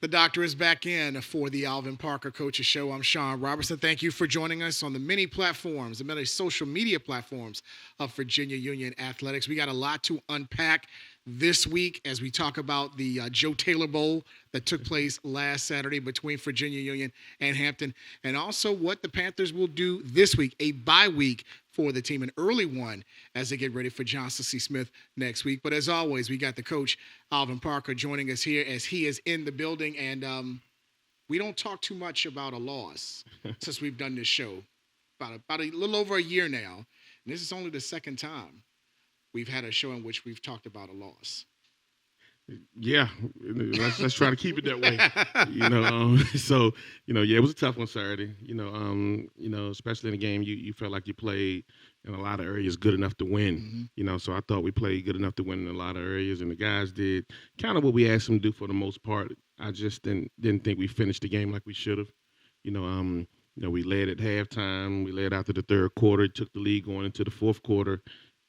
The doctor is back in for the Alvin Parker Coaches Show. I'm Sean Robertson. Thank you for joining us on the many platforms, the many social media platforms of Virginia Union Athletics. We got a lot to unpack this week as we talk about the Joe Taylor Bowl that took place last Saturday between Virginia Union and Hampton, and also what the Panthers will do this week, a bye week for the team, an early one as they get ready for Johnson C. Smith next week. But as always, we got the coach, Alvin Parker, joining us here as he is in the building. And we don't talk too much about a loss since we've done this show. About a little over a year now. And this is only the second time we've had a show in which we've talked about a loss. Yeah, let's try to keep it that way. It was a tough one Saturday. Especially in the game, you felt like you played in a lot of areas good enough to win. Mm-hmm. So I thought we played good enough to win in a lot of areas, and the guys did kind of what we asked them to do for the most part. I just didn't think we finished the game like we should have. We led at halftime, we led after the third quarter, took the lead going into the fourth quarter,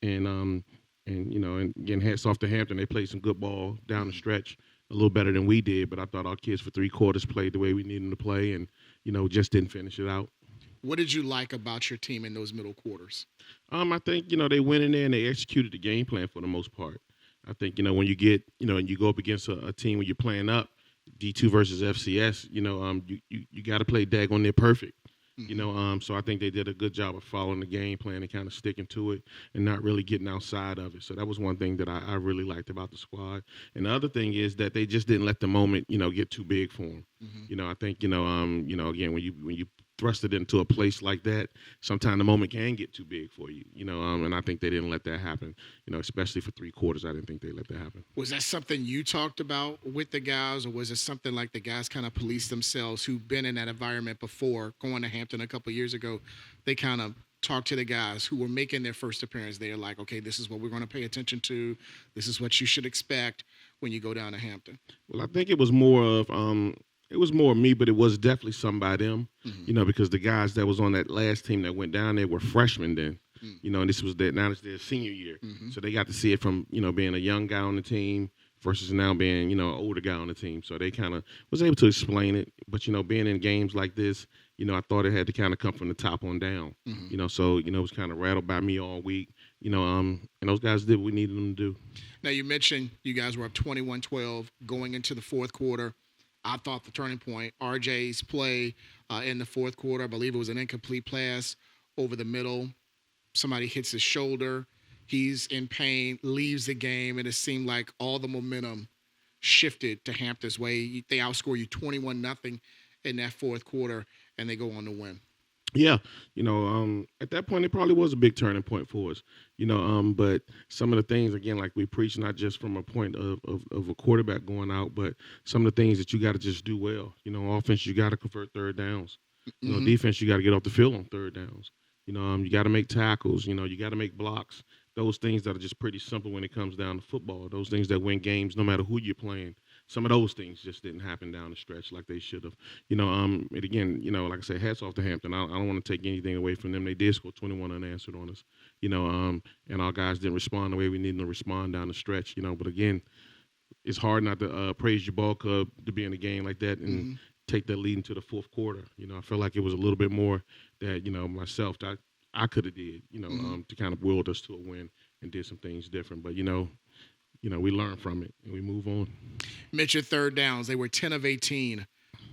and again, hats off to Hampton. They played some good ball down the stretch, a little better than we did. But I thought our kids for three quarters played the way we needed them to play, and just didn't finish it out. What did you like about your team in those middle quarters? I think they went in there and they executed the game plan for the most part. I think when you get and you go up against a team where you're playing up D2 versus FCS, you got to play daggone near perfect. So I think they did a good job of following the game plan and kind of sticking to it and not really getting outside of it. So that was one thing that I really liked about the squad. And the other thing is that they just didn't let the moment, get too big for them. Mm-hmm. I think, again, when you thrust it into a place like that, sometimes the moment can get too big for you, and I think they didn't let that happen, especially for three quarters. I didn't think they let that happen. Was that something you talked about with the guys, or was it something like the guys kind of police themselves who've been in that environment before, going to Hampton a couple of years ago? They kind of talked to the guys who were making their first appearance. They're like, okay, this is what we're going to pay attention to. This is what you should expect when you go down to Hampton. Well, I think it was more of me, but it was definitely some by them, because the guys that was on that last team that went down there were freshmen then, and this was now it's their senior year. So they got to see it from, being a young guy on the team versus now being, an older guy on the team. So they kind of was able to explain it. But, being in games like this, I thought it had to kind of come from the top on down, so, it was kind of rattled by me all week, and those guys did what we needed them to do. Now, you mentioned you guys were up 21-12 going into the fourth quarter. I thought the turning point, RJ's play in the fourth quarter, I believe it was an incomplete pass over the middle. Somebody hits his shoulder. He's in pain, leaves the game, and it seemed like all the momentum shifted to Hampton's way. They outscore you 21-0 in that fourth quarter, and they go on to win. Yeah, at that point, it probably was a big turning point for us, but some of the things, again, like we preach, not just from a point of a quarterback going out, but some of the things that you got to just do well. Offense, you got to convert third downs. Defense, you got to get off the field on third downs. You got to make tackles. You got to make blocks. Those things that are just pretty simple when it comes down to football. Those things that win games no matter who you're playing. Some of those things just didn't happen down the stretch like they should have. And again, like I said, hats off to Hampton. I don't want to take anything away from them. They did score 21 unanswered on us, and our guys didn't respond the way we needed to respond down the stretch, But again, it's hard not to praise your ball club to be in a game like that and take that lead into the fourth quarter. I feel like it was a little bit more that, myself, that I could have did, to kind of willed us to a win and did some things different. But, we learn from it and we move on. Mentioned third downs. They were 10 of 18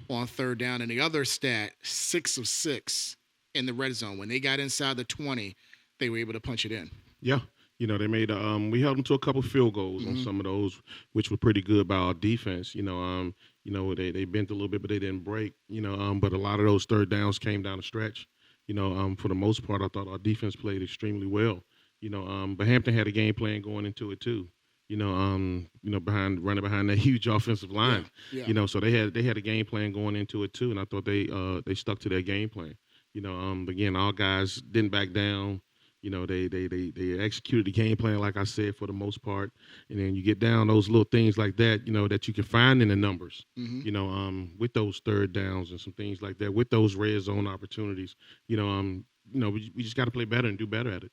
on third down. And the other stat, 6 of 6 in the red zone. When they got inside the 20, they were able to punch it in. Yeah. They made we held them to a couple field goals on some of those, which were pretty good by our defense. They bent a little bit, but they didn't break. But a lot of those third downs came down the stretch. For the most part, I thought our defense played extremely well. But Hampton had a game plan going into it too. Running behind that huge offensive line. Yeah. So they had a game plan going into it too, and I thought they stuck to their game plan. Again, our guys didn't back down. They executed the game plan, like I said, for the most part. And then you get down those little things like that, that you can find in the numbers, with those third downs and some things like that, with those red zone opportunities, we just got to play better and do better at it.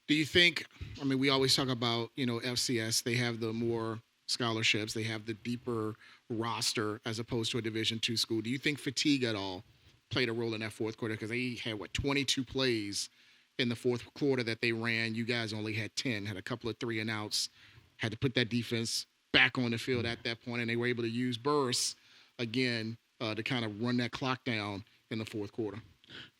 Do you think, we always talk about, FCS, they have the more scholarships. They have the deeper roster as opposed to a Division II school. Do you think fatigue at all played a role in that fourth quarter? Because they had, 22 plays in the fourth quarter that they ran. You guys only had 10, had a couple of 3-and-outs, had to put that defense back on the field at that point, and they were able to use bursts again to kind of run that clock down in the fourth quarter.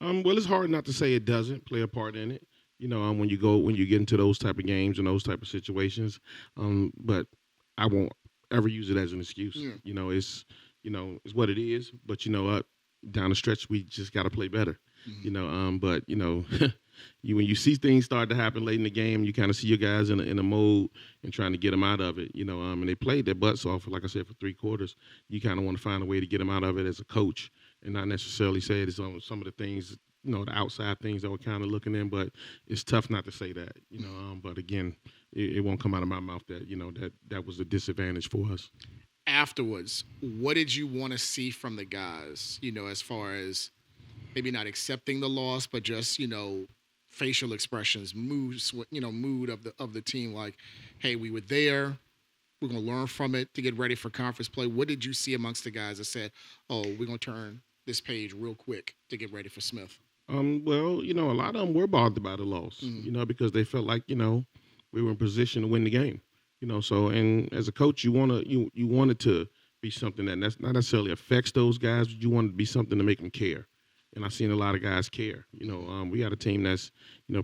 Well, it's hard not to say it doesn't play a part in it. When you get into those type of games and those type of situations, but I won't ever use it as an excuse. Yeah. It's what it is. But you know what? Down the stretch, we just got to play better. Mm-hmm. But when you see things start to happen late in the game, you kind of see your guys in a mode and trying to get them out of it. And they played their butts off, like I said, for 3 quarters. You kind of want to find a way to get them out of it as a coach, and not necessarily say it's on some of the things, the outside things that we're kind of looking in. But it's tough not to say that, But again, it won't come out of my mouth that that was a disadvantage for us. Afterwards, what did you want to see from the guys? As far as maybe not accepting the loss, but just facial expressions, mood of the team. Like, hey, we were there. We're gonna learn from it to get ready for conference play. What did you see amongst the guys that said, "Oh, we're gonna turn this page real quick to get ready for Smith"? Well, a lot of them were bothered by the loss, because they felt like, we were in position to win the game, So, and as a coach, you want it to be something that's not necessarily affects those guys, but you want it to be something to make them care. And I've seen a lot of guys care. We got a team that's,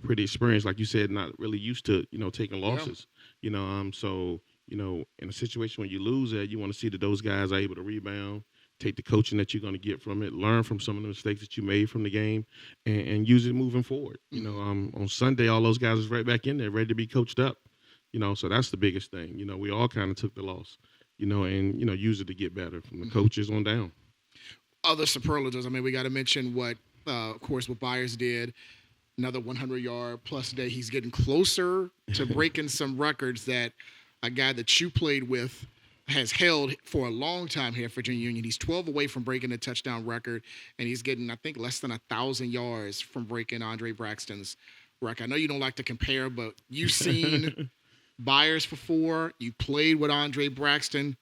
pretty experienced, like you said, not really used to, taking losses. Yeah. So, in a situation when you lose that, you want to see that those guys are able to rebound, take the coaching that you're going to get from it, learn from some of the mistakes that you made from the game, and use it moving forward. On Sunday, all those guys is right back in there, ready to be coached up. So that's the biggest thing. We all kind of took the loss, and, use it to get better from the coaches on down. Other superlatives. I mean, we got to mention what Byers did. Another 100-yard plus day. He's getting closer to breaking some records that a guy that you played with has held for a long time here at Virginia Union. He's 12 away from breaking the touchdown record, and he's getting, I think, less than 1,000 yards from breaking Andre Braxton's record. I know you don't like to compare, but you've seen Byers before. You played with Andre Braxton.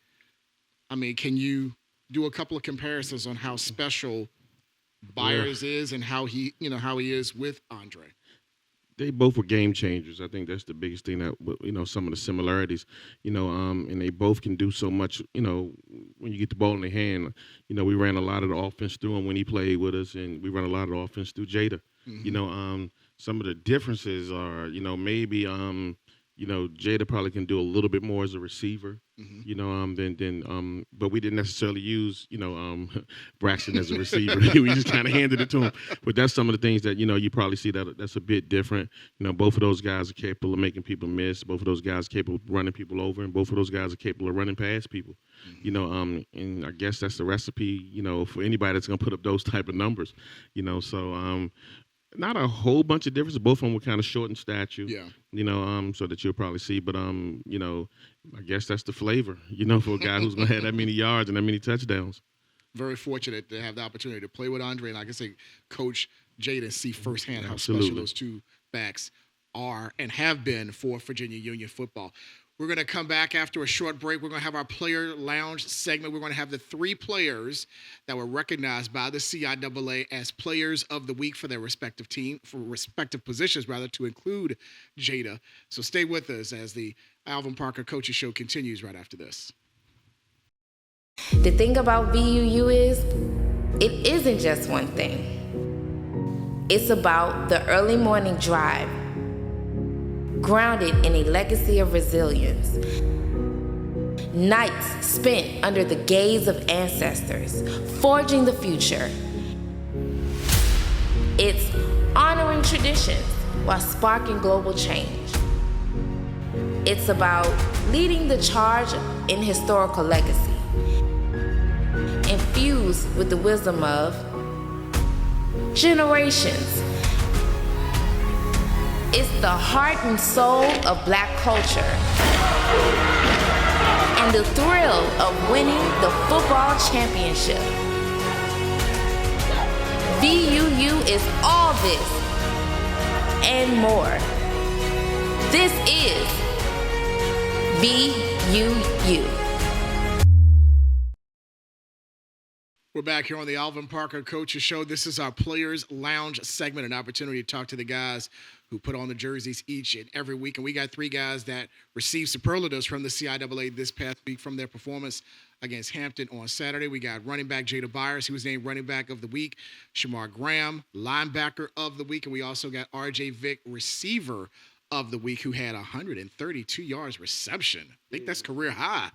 I mean, can you do a couple of comparisons on how special Byers is and how he is with Andre? They both were game changers. I think that's the biggest thing that, some of the similarities, and they both can do so much, when you get the ball in their hand. We ran a lot of the offense through him when he played with us, and we run a lot of the offense through Jada. Mm-hmm. Some of the differences are, maybe, Jada probably can do a little bit more as a receiver, but we didn't necessarily use, Braxton as a receiver. We just kind of handed it to him. But that's some of the things that, you probably see that's a bit different. Both of those guys are capable of making people miss. Both of those guys are capable of running people over, and both of those guys are capable of running past people. And I guess that's the recipe, for anybody that's going to put up those type of numbers, so not a whole bunch of differences. Both of them were kind of short in stature, so that you'll probably see. But, I guess that's the flavor, for a guy who's going to have that many yards and that many touchdowns. Very fortunate to have the opportunity to play with Andre, and like I say, Coach Jada, see firsthand how Absolutely. special those two backs are and have been for Virginia Union football. We're going to come back after a short break. We're going to have our player lounge segment. We're going to have the 3 players that were recognized by the CIAA as players of the week for their respective team, for respective positions, rather, to include Jada. So stay with us as the Alvin Parker Coaches Show continues right after this. The thing about VUU is, it isn't just one thing. It's about the early morning drive, grounded in a legacy of resilience. Nights spent under the gaze of ancestors, forging the future. It's honoring traditions while sparking global change. It's about leading the charge in historical legacy, infused with the wisdom of generations. It's the heart and soul of Black culture and the thrill of winning the football championship. VUU is all this and more. This is Be you. We're back here on the Alvin Parker Coaches Show. This is our Players Lounge segment, an opportunity to talk to the guys who put on the jerseys each and every week. And we got 3 guys that received superlatives from the CIAA this past week from their performance against Hampton on Saturday. We got running back Jada Byers. He was named running back of the week. Shamar Graham, linebacker of the week. And we also got R.J. Vick, receiver of the week, who had 132 yards reception. I think that's career high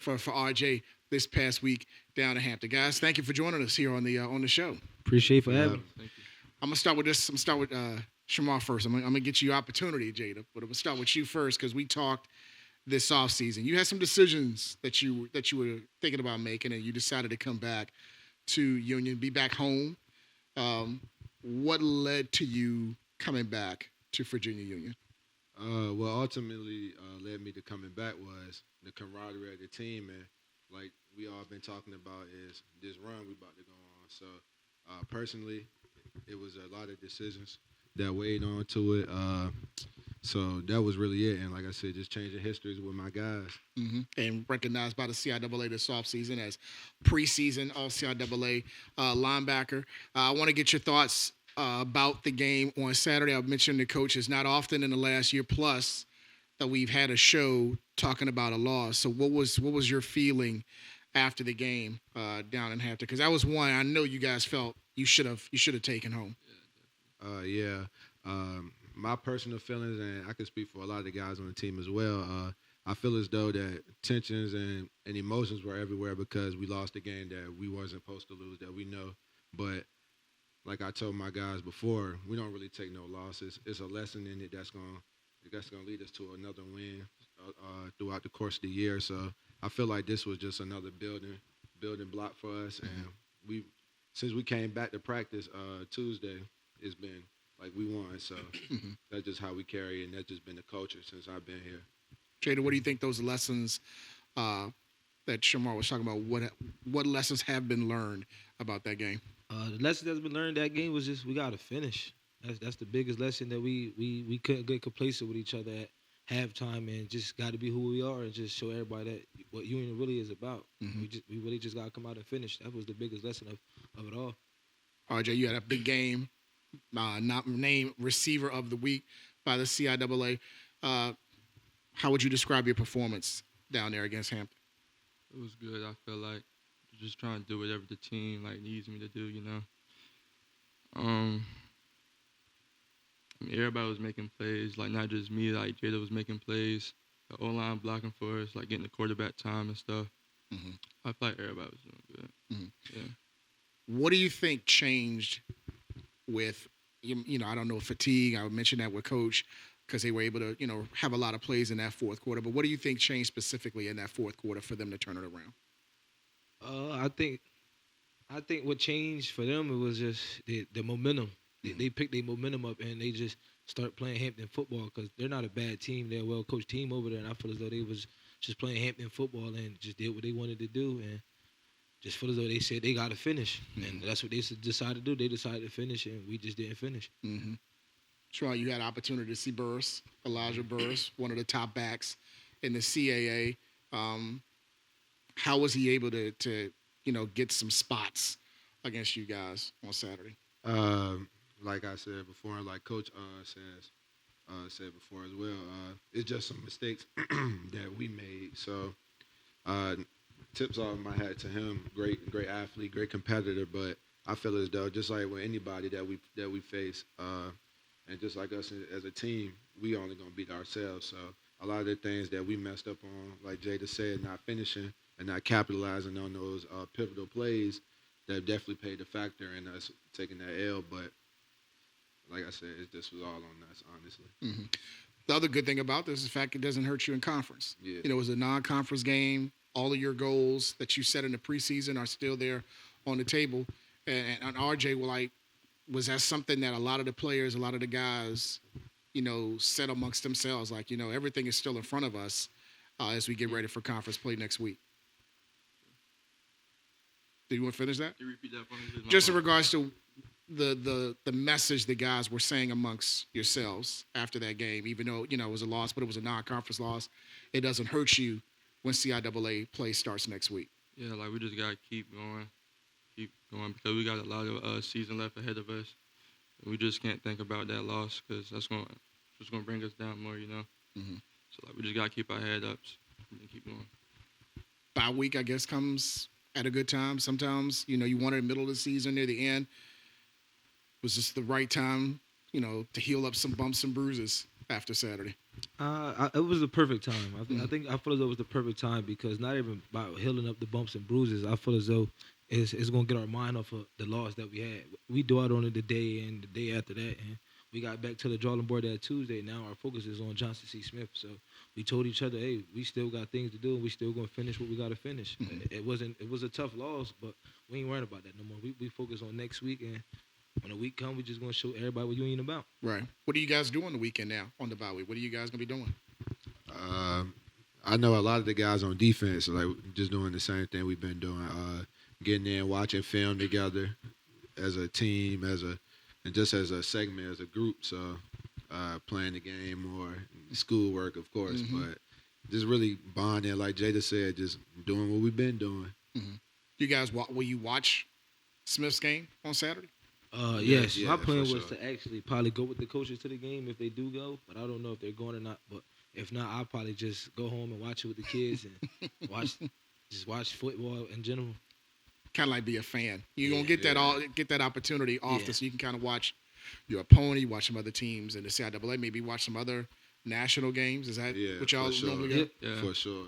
for R.J. this past week down in Hampton. Guys, thank you for joining us here on the show. Appreciate for having me. Thank you. I'm gonna start with this. I'm gonna start with Shamar first. I'm gonna get you opportunity, Jada, but I'm gonna start with you first because we talked this offseason. You had some decisions that you were thinking about making, and you decided to come back to Union, be back home. What led to you coming back to Virginia Union? Well, ultimately led me to coming back was the camaraderie of the team, and like we all been talking about is this run we about to go on. So personally, it was a lot of decisions that weighed on to it. So that was really it. And like I said, just changing histories with my guys. Mm-hmm. And recognized by the CIAA this offseason as preseason All-CIAA linebacker. I want to get your thoughts about the game on Saturday. I've mentioned the coaches not often in the last year plus that we've had a show talking about a loss. So what was your feeling after the game down in Hampton? Because that was one I know you guys felt you should have taken home. My personal feelings, and I can speak for a lot of the guys on the team as well, I feel as though that tensions and emotions were everywhere because we lost a game that we wasn't supposed to lose, that we know. But like I told my guys before, we don't really take no losses. It's a lesson in it that's going to lead us to another win throughout the course of the year. So I feel like this was just another building block for us. And since we came back to practice Tuesday, it's been like we won. So that's just how we carry it, and that's just been the culture since I've been here. Jada, what do you think those lessons that Shamar was talking about, what lessons have been learned about that game? The lesson that's been learned that game was just we got to finish. That's the biggest lesson, that we couldn't get complacent with each other at halftime, and just got to be who we are and just show everybody that what Union really is about. We really just got to come out and finish. That was the biggest lesson of it all. RJ, you had a big game, not named receiver of the week by the CIAA. How would you describe your performance down there against Hampton? It was good. I feel like just trying to do whatever the team needs me to do, you know. I mean, everybody was making plays, not just me. Jada was making plays, the O-line blocking for us, getting the quarterback time and stuff. I feel like everybody was doing good. Yeah. What do you think changed with, I don't know, fatigue? I mentioned that with Coach because they were able to, have a lot of plays in that fourth quarter. But what do you think changed specifically in that fourth quarter for them to turn it around? I think what changed for them, it was just the momentum. They picked their momentum up, and they just start playing Hampton football because they're not a bad team. They're a well-coached team over there, and I feel as though they was just playing Hampton football and just did what they wanted to do, and just feel as though they said they got to finish. And that's what they decided to do. They decided to finish, and we just didn't finish. Troy, you had an opportunity to see Elijah Burris, one of the top backs in the CAA. How was he able to get some spots against you guys on Saturday? Like I said before, and like Coach said before as well, it's just some mistakes that we made. So tips off my hat to him. Great athlete, great competitor. But I feel as though just like with anybody that we face, and just like us as a team, we only gonna beat ourselves. So a lot of the things that we messed up on, like Jada said, not finishing and not capitalizing on those pivotal plays, that definitely played a factor in us taking that L. But like I said, it just was all on us, honestly. The other good thing about this is the fact it doesn't hurt you in conference. Yeah. It was a non-conference game. All of your goals that you set in the preseason are still there on the table. And RJ, was that something that a lot of the players, a lot of the guys, said amongst themselves, everything is still in front of us as we get ready for conference play next week? Did you want to finish that? Can you repeat that for me? Just in regards to the message the guys were saying amongst yourselves after that game, even though it was a loss, but it was a non-conference loss. It doesn't hurt you when CIAA play starts next week. Yeah, like we just gotta keep going because we got a lot of season left ahead of us. We just can't think about that loss because that's just gonna bring us down more, Mm-hmm. So like we just gotta keep our head up and keep going. Bye week, I guess, comes at a good time. Sometimes you want it in the middle of the season, near the end. Was this the right time, to heal up some bumps and bruises after Saturday? It was the perfect time. I feel as though it was the perfect time because not even about healing up the bumps and bruises. I feel as though it's going to get our mind off of the loss that we had. We dwelled on it the day and the day after that, and we got back to the drawing board that Tuesday. Now our focus is on Johnson C. Smith. So we told each other, hey, we still got things to do, and we still going to finish what we got to finish. Mm-hmm. It was a tough loss, but we ain't worried about that no more. We focus on next week, and when the week comes, we just going to show everybody what Union about. Right. What are you guys doing the weekend now on the bye week? What are you guys going to be doing? I know a lot of the guys on defense are like just doing the same thing we've been doing, getting in, watching film together as a team, and just as a segment, as a group. So playing the game or schoolwork, of course, mm-hmm. but just really bonding, like Jada said, just doing what we've been doing. Mm-hmm. You guys, will you watch Smith's game on Saturday? Yes. My plan was to actually probably go with the coaches to the game if they do go, but I don't know if they're going or not. But if not, I'll probably just go home and watch it with the kids and watch football in general. Kind of like be a fan. You're gonna get that opportunity often, so you can kind of watch your opponent, watch some other teams in the CIAA, maybe watch some other national games. Is that what y'all normally do? Yeah, for sure.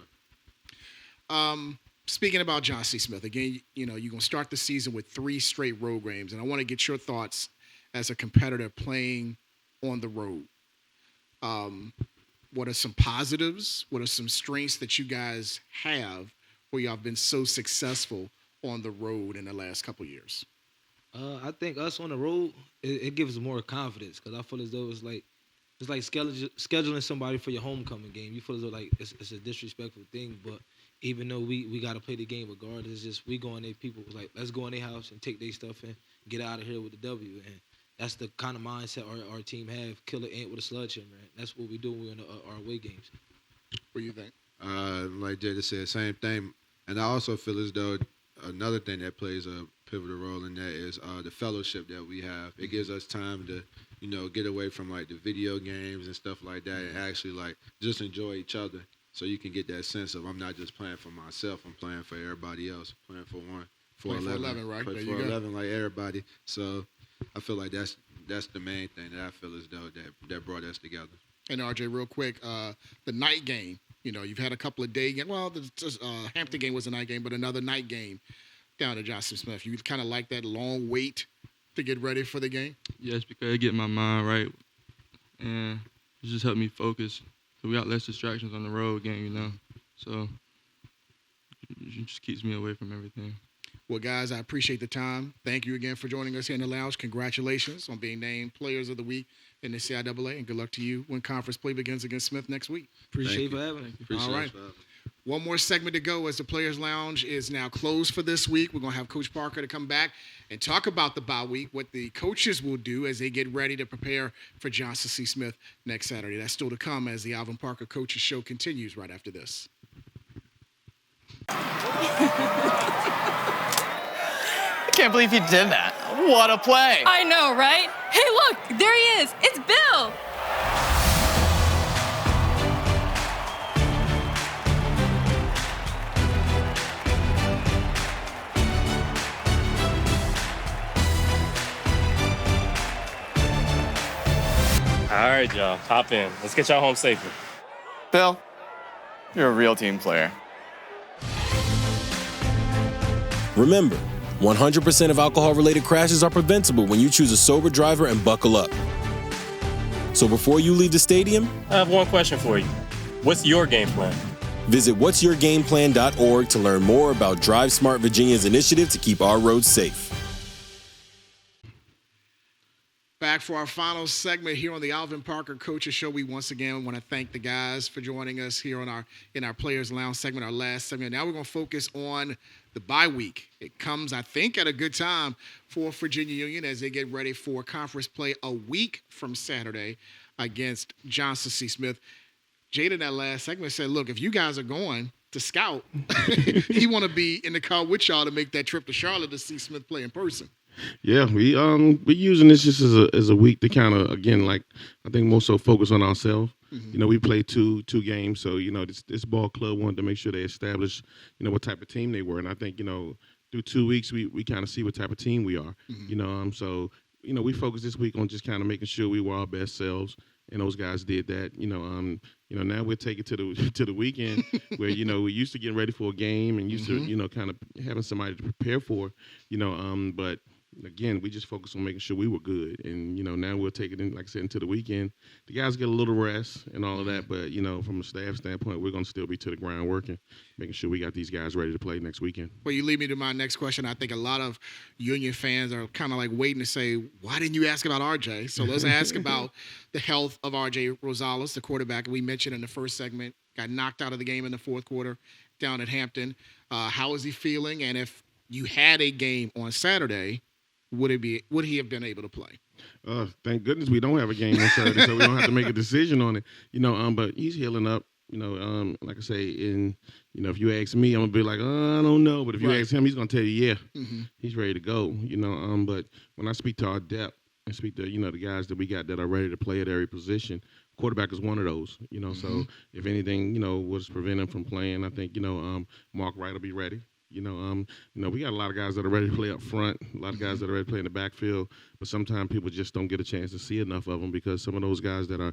Speaking about John C. Smith, again, you're going to start the season with 3 straight road games, and I want to get your thoughts as a competitor playing on the road. What are some positives? What are some strengths that you guys have where y'all have been so successful on the road in the last couple of years? I think us on the road, it gives us more confidence because I feel as though it's like scheduling somebody for your homecoming game. You feel as though like it's a disrespectful thing, but even though we got to play the game regardless, it's just we go in there, people was like, let's go in their house and take their stuff and get out of here with the W. And that's the kind of mindset our team have, kill an ant with a sledgehammer. That's what we do when we're in our away games. What do you think? Like Jada said, same thing. And I also feel as though another thing that plays a pivotal role in that is the fellowship that we have. It gives us time to, get away from like the video games and stuff like that and actually like just enjoy each other. So you can get that sense of I'm not just playing for myself, I'm playing for everybody else. Playing for 11, right? Play for 11 like everybody. So I feel like that's the main thing that I feel as though that brought us together. And RJ, real quick, the night game. You've had a couple of day games. Well, the Hampton game was a night game, but another night game down at Johnson Smith. You kind of like that long wait to get ready for the game? Yes, because it get my mind right, and it just helped me focus. So we got less distractions on the road game, So it just keeps me away from everything. Well, guys, I appreciate the time. Thank you again for joining us here in the lounge. Congratulations on being named Players of the Week in the CIAA, and good luck to you when conference play begins against Smith next week. Appreciate you for having me. All right. One more segment to go as the Players Lounge is now closed for this week. We're going to have Coach Parker to come back and talk about the bye week, what the coaches will do as they get ready to prepare for Johnson C. Smith next Saturday. That's still to come as the Alvin Parker Coaches Show continues right after this. I can't believe he did that. What a play. I know, right? Hey, look, there he is. It's Bill. All right, y'all, hop in. Let's get y'all home safely. Bill, you're a real team player. Remember, 100% of alcohol-related crashes are preventable when you choose a sober driver and buckle up. So before you leave the stadium, I have one question for you. What's your game plan? Visit whatsyourgameplan.org to learn more about Drive Smart Virginia's initiative to keep our roads safe. Back for our final segment here on the Alvin Parker Coaches Show. We once again want to thank the guys for joining us here in our Players Lounge segment, our last segment. Now we're going to focus on the bye week. It comes, I think, at a good time for Virginia Union as they get ready for conference play a week from Saturday against Johnson C. Smith. Jada in that last segment said, look, if you guys are going to scout, he want to be in the car with y'all to make that trip to Charlotte to see Smith play in person. Yeah, we using this just as a week to kind of, again, like I think more so focus on ourselves. You know, we played two games, so you know this ball club wanted to make sure they established, you know, what type of team they were, and I think, you know, through 2 weeks we kind of see what type of team we are. You know, so you know we focused this week on just kind of making sure we were our best selves, and those guys did that. You know, now we'll take it to the weekend where, you know, we're used to getting ready for a game and used to, you know, kind of having somebody to prepare for. You know, but again, we just focused on making sure we were good. And, you know, now we'll take it in, like I said, into the weekend. The guys get a little rest and all of that. But, you know, from a staff standpoint, we're going to still be to the ground working, making sure we got these guys ready to play next weekend. Well, you lead me to my next question. I think a lot of Union fans are kind of like waiting to say, why didn't you ask about RJ? So let's ask about the health of RJ Rosales, the quarterback we mentioned in the first segment, got knocked out of the game in the fourth quarter down at Hampton. How is he feeling? And if you had a game on Saturday, would he have been able to play? Thank goodness we don't have a game on Saturday, so we don't have to make a decision on it. You know, but he's healing up. You know, like I say, you know, if you ask me, I'm gonna be like, I don't know. But if you ask him, he's gonna tell you, yeah, he's ready to go. You know, but when I speak to our depth and speak to, you know, the guys that we got that are ready to play at every position, quarterback is one of those. You know, so if anything, you know, was preventing him from playing, I think, you know, Mark Wright will be ready. You know, we got a lot of guys that are ready to play up front, a lot of guys that are ready to play in the backfield, but sometimes people just don't get a chance to see enough of them because some of those guys that are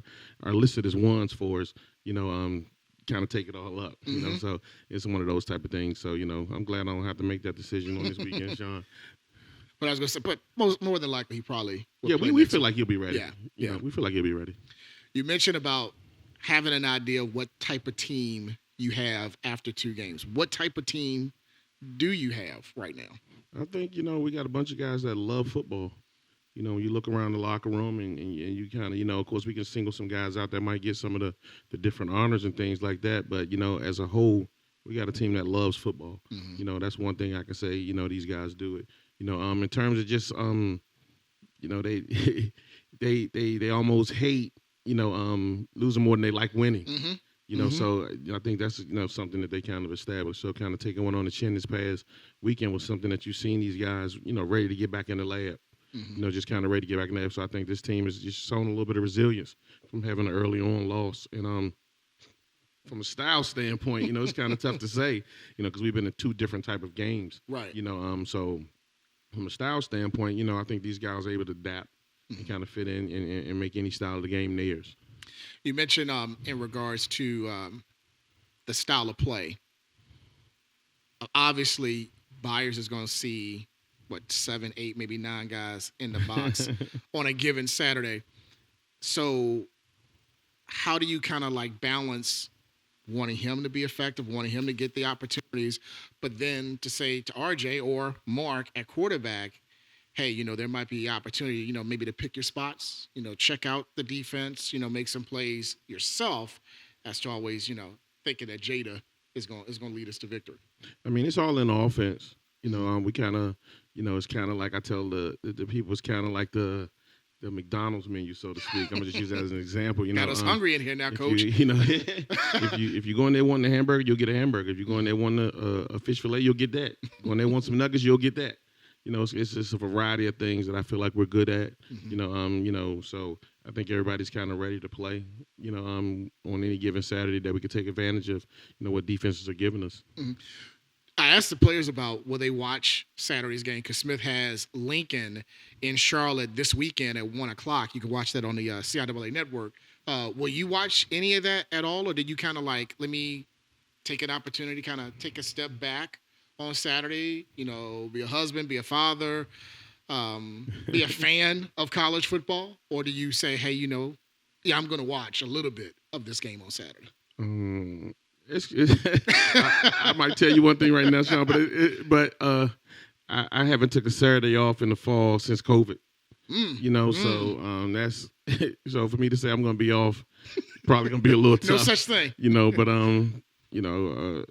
listed as ones for us, you know, kind of take it all up, you know, so it's one of those type of things. So, you know, I'm glad I don't have to make that decision on this weekend, Sean. But I was going to say, but more than likely he probably will. Yeah, we feel like he'll be ready. Yeah. You know, we feel like he'll be ready. You mentioned about having an idea of what type of team you have after 2 games. What type of team do you have right now? I think, you know, we got a bunch of guys that love football. You know, when you look around the locker room and you kind of, you know, of course we can single some guys out that might get some of the different honors and things like that. But, you know, as a whole, we got a team that loves football. You know, that's one thing I can say, you know, these guys do it. You know, in terms of just, you know, they almost hate, you know, losing more than they like winning. You know, so I think that's, you know, something that they kind of established. So kind of taking one on the chin this past weekend was something that you've seen these guys, you know, ready to get back in the lab. You know, just kind of ready to get back in the lab. So I think this team is just showing a little bit of resilience from having an early on loss. And from a style standpoint, you know, it's kind of tough to say, you know, because we've been in 2 different type of games. Right. You know, so from a style standpoint, you know, I think these guys are able to adapt and kind of fit in and make any style of the game theirs. You mentioned in regards to the style of play. Obviously, Byers is going to see, 7, 8, maybe 9 guys in the box on a given Saturday. So how do you kind of like balance wanting him to be effective, wanting him to get the opportunities, but then to say to RJ or Mark at quarterback, hey, you know, there might be opportunity, you know, maybe to pick your spots, you know, check out the defense, you know, make some plays yourself, as to always, you know, thinking that Jada is going to lead us to victory. I mean, it's all in the offense. You know, we kind of, you know, it's kind of like I tell the people, it's kind of like the McDonald's menu, so to speak. I'm gonna just use that as an example. You know, got us hungry in here now, Coach. You know, if you go in there wanting a hamburger, you'll get a hamburger. If you go in there wanting a fish fillet, you'll get that. Go in there want some nuggets, you'll get that. You know, it's just a variety of things that I feel like we're good at. You know, so I think everybody's kind of ready to play. You know, on any given Saturday that we could take advantage of, you know, what defenses are giving us. I asked the players about will they watch Saturday's game because Smith has Lincoln in Charlotte this weekend at 1:00. You can watch that on the CIAA network. Will you watch any of that at all, or did you kind of like, let me take an opportunity, kind of take a step back on Saturday, you know, be a husband, be a father, be a fan of college football? Or do you say, hey, you know, yeah, I'm going to watch a little bit of this game on Saturday? I might tell you one thing right now, Sean, but I haven't took a Saturday off in the fall since COVID. You know, so that's so for me to say I'm going to be off, probably going to be a little tough. No such thing. You know, but you know,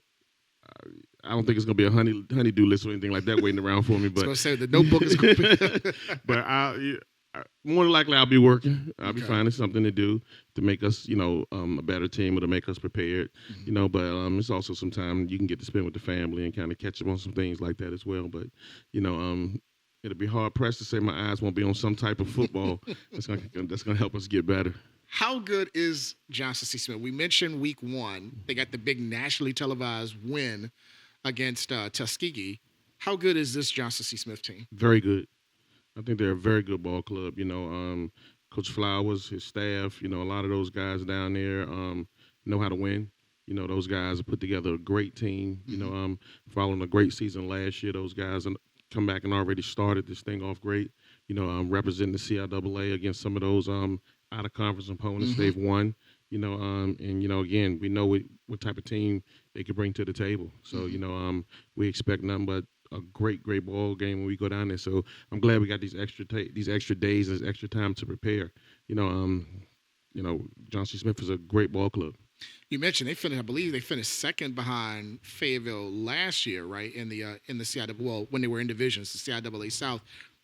I don't think it's gonna be a honeydew list or anything like that waiting around for me. I was But gonna say the notebook is going to be. but more than likely I'll be working. I'll be Okay. finding something to do to make us, a better team or to make us prepared. But it's also some time you can get to spend with the family and kind of catch up on some things like that as well. But it'll be hard pressed to say my eyes won't be on some type of football that's gonna help us get better. How good is Johnson C. Smith? We mentioned week 1. They got the big nationally televised win against Tuskegee. How good is this Johnson C. Smith team? Very good. I think they're a very good ball club. Coach Flowers, his staff, a lot of those guys down there know how to win. Those guys have put together a great team. Following a great season last year, those guys come back and already started this thing off great. Representing the CIAA against some of those out of conference opponents they've won. Again, we know what type of team they could bring to the table. So we expect nothing but a great ball game when we go down there. So I'm glad we got these extra days and this extra time to prepare. Johnson Smith is a great ball club. You mentioned I believe they finished second behind Fayetteville last year, right? In the CIAA, well, when they were in divisions, the CIAA South,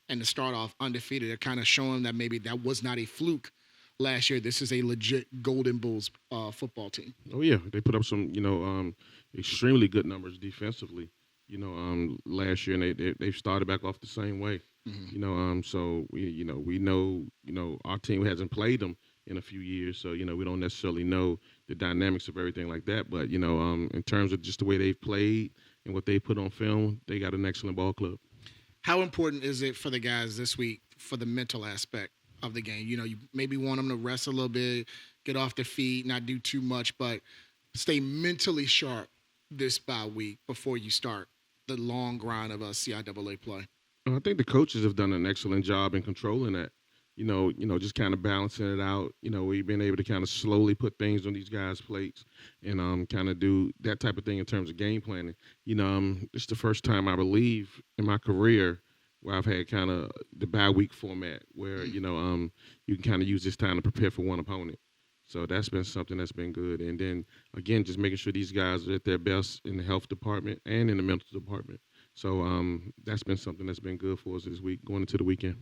and to start off undefeated, they're kind of showing that maybe that was not a fluke last year. This is a legit Golden Bulls football team. Oh yeah, they put up some extremely good numbers defensively. Last year, and they've started back off the same way. So we know our team hasn't played them in a few years, so we don't necessarily know the dynamics of everything like that. But in terms of just the way they've played and what they put on film, they got an excellent ball club. How important is it for the guys this week for the mental aspect of the game? You maybe want them to rest a little bit, get off their feet, not do too much, but stay mentally sharp this bye week before you start the long grind of a CIAA play. I think the coaches have done an excellent job in controlling that. Just kind of balancing it out. We've been able to kind of slowly put things on these guys' plates and kind of do that type of thing in terms of game planning. It's the first time I believe in my career where I've had kind of the bye week format where you can kind of use this time to prepare for one opponent. So that's been something that's been good. And then again, just making sure these guys are at their best in the health department and in the mental department. So that's been something that's been good for us this week going into the weekend.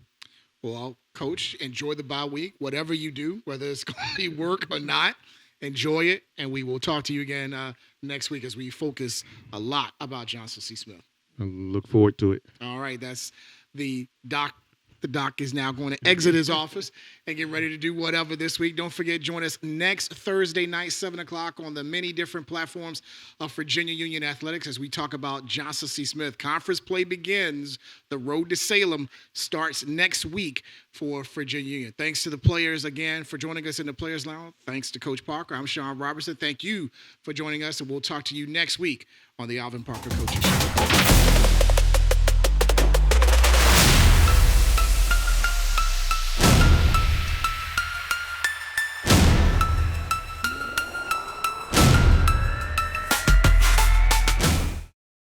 Well, Coach, enjoy the bye week. Whatever you do, whether it's going to be work or not, enjoy it. And we will talk to you again next week as we focus a lot about Johnson C. Smith. I look forward to it. All right, that's the doc. The doc is now going to exit his office and get ready to do whatever this week. Don't forget, join us next Thursday night, 7 o'clock on the many different platforms of Virginia Union Athletics as we talk about Johnson C. Smith. Conference play begins. The road to Salem starts next week for Virginia Union. Thanks to the players again for joining us in the Players Lounge. Thanks to Coach Parker. I'm Sean Robertson. Thank you for joining us, and we'll talk to you next week on the Alvin Parker Coaching Show.